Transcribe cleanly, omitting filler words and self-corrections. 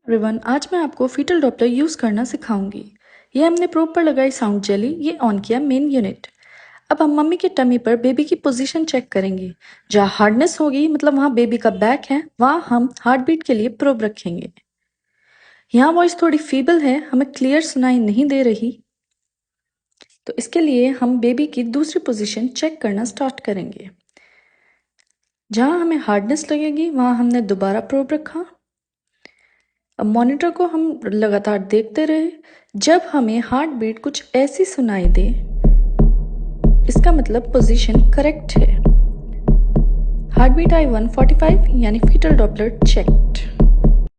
Everyone, आज मैं आपको फीटल डॉपलर यूज़ करना सिखाऊंगी। ये हमने प्रोब पर लगाई साउंड जेली, ये ऑन किया मेन यूनिट। अब हम मम्मी के टमी पर बेबी की पोजीशन चेक करेंगे। जहाँ हार्डनेस होगी मतलब वहाँ बेबी का बैक है, वहाँ हम हार्ट बीट के लिए प्रोब रखेंगे। यहाँ वॉइस थोड़ी फीबल है, हमें क्लियर सुनाई नहीं दे रही, तो इसके लिए हम बेबी की दूसरी पोजीशन चेक करना स्टार्ट करेंगे। जहाँ हमें हार्डनेस लगेगी वहाँ हमने दोबारा प्रोब रखा। अब मॉनिटर को हम लगातार देखते रहे। जब हमें हार्ट बीट कुछ ऐसी सुनाई दे, इसका मतलब पोजीशन करेक्ट है। हार्ट बीट आई 145 यानी फीटल डॉपलर चेक।